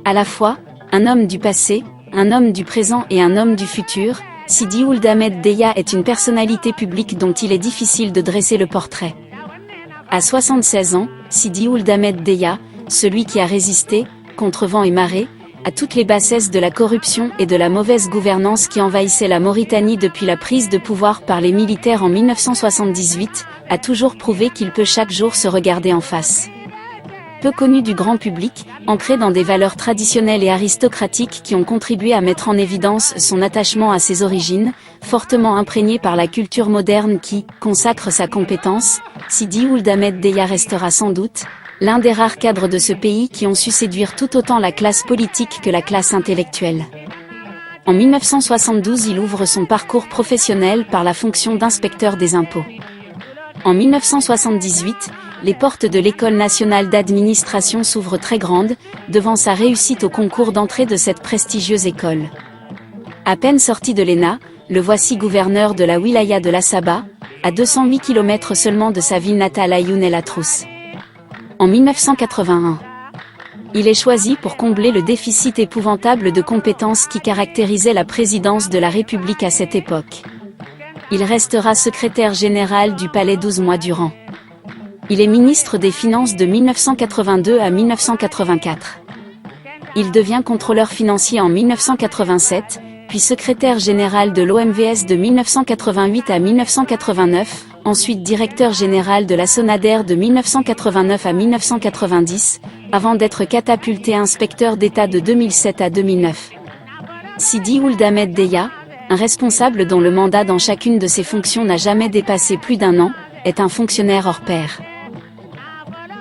À la fois, un homme du passé, un homme du présent et un homme du futur, Sidi Ould Ahmed Deya est une personnalité publique dont il est difficile de dresser le portrait. À 76 ans, Sidi Ould Ahmed Deya, celui qui a résisté, contre vent et marée, à toutes les bassesses de la corruption et de la mauvaise gouvernance qui envahissaient la Mauritanie depuis la prise de pouvoir par les militaires en 1978, a toujours prouvé qu'il peut chaque jour se regarder en face. Peu connu du grand public, ancré dans des valeurs traditionnelles et aristocratiques qui ont contribué à mettre en évidence son attachement à ses origines, fortement imprégné par la culture moderne qui consacre sa compétence, Sidi Ould Ahmed Deya restera sans doute l'un des rares cadres de ce pays qui ont su séduire tout autant la classe politique que la classe intellectuelle. En 1972, il ouvre son parcours professionnel par la fonction d'inspecteur des impôts. En 1978, les portes de l'École nationale d'administration s'ouvrent très grandes, devant sa réussite au concours d'entrée de cette prestigieuse école. À peine sorti de l'ENA, le voici gouverneur de la wilaya de l'Assaba, à 208 km seulement de sa ville natale Aïn El Atrous. En 1981, il est choisi pour combler le déficit épouvantable de compétences qui caractérisait la présidence de la République à cette époque. Il restera secrétaire général du palais 12 mois durant. Il est ministre des Finances de 1982 à 1984. Il devient contrôleur financier en 1987, puis secrétaire général de l'OMVS de 1988 à 1989, ensuite directeur général de la Sonader de 1989 à 1990, avant d'être catapulté inspecteur d'État de 2007 à 2009. Sidi Ould Ahmed Deya, un responsable dont le mandat dans chacune de ses fonctions n'a jamais dépassé plus d'1 an, est un fonctionnaire hors pair.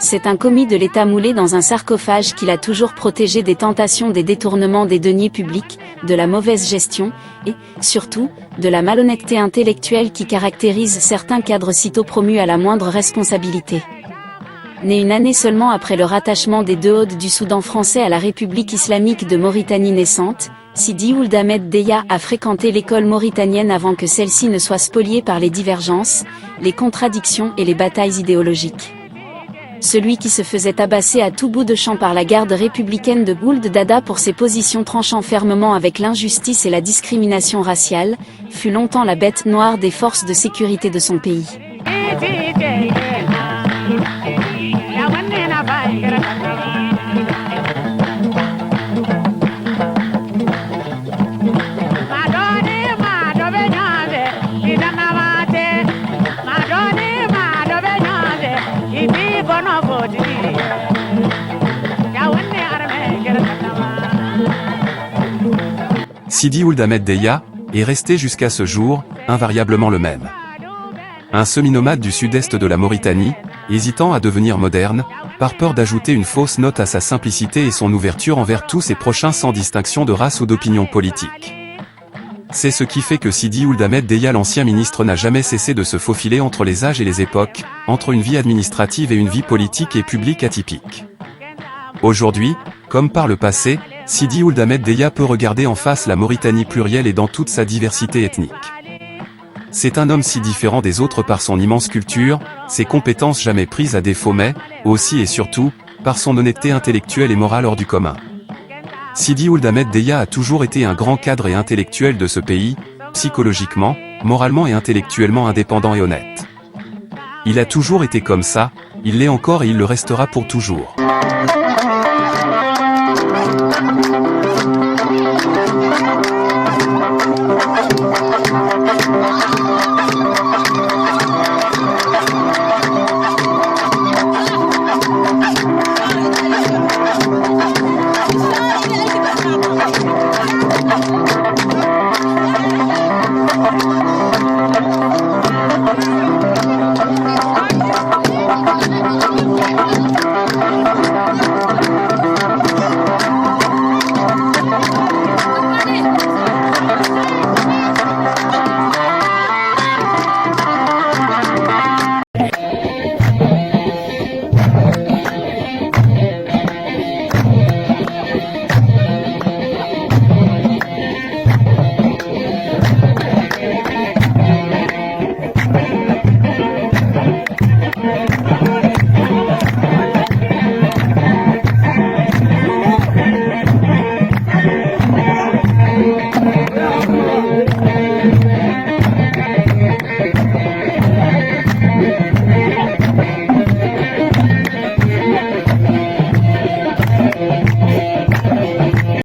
C'est un commis de l'État moulé dans un sarcophage qui l'a toujours protégé des tentations des détournements des deniers publics, de la mauvaise gestion, et, surtout, de la malhonnêteté intellectuelle qui caractérise certains cadres sitôt promus à la moindre responsabilité. Né une année seulement après le rattachement des 2 Audes du Soudan français à la République islamique de Mauritanie naissante, Sidi Ould Ahmed Deya a fréquenté l'école mauritanienne avant que celle-ci ne soit spoliée par les divergences, les contradictions et les batailles idéologiques. Celui qui se faisait tabasser à tout bout de champ par la garde républicaine de Ould Dada pour ses positions tranchant fermement avec l'injustice et la discrimination raciale, fut longtemps la bête noire des forces de sécurité de son pays. Sidi Ould Ahmed Deya est resté jusqu'à ce jour, invariablement le même. Un semi-nomade du sud-est de la Mauritanie, hésitant à devenir moderne, par peur d'ajouter une fausse note à sa simplicité et son ouverture envers tous ses prochains sans distinction de race ou d'opinion politique. C'est ce qui fait que Sidi Ould Ahmed Deya l'ancien ministre n'a jamais cessé de se faufiler entre les âges et les époques, entre une vie administrative et une vie politique et publique atypique. Aujourd'hui, comme par le passé, Sidi Ould Ahmed Deya peut regarder en face la Mauritanie plurielle et dans toute sa diversité ethnique. C'est un homme si différent des autres par son immense culture, ses compétences jamais prises à défaut mais, aussi et surtout, par son honnêteté intellectuelle et morale hors du commun. Sidi Ould Ahmed Deya a toujours été un grand cadre et intellectuel de ce pays, psychologiquement, moralement et intellectuellement indépendant et honnête. Il a toujours été comme ça, il l'est encore et il le restera pour toujours.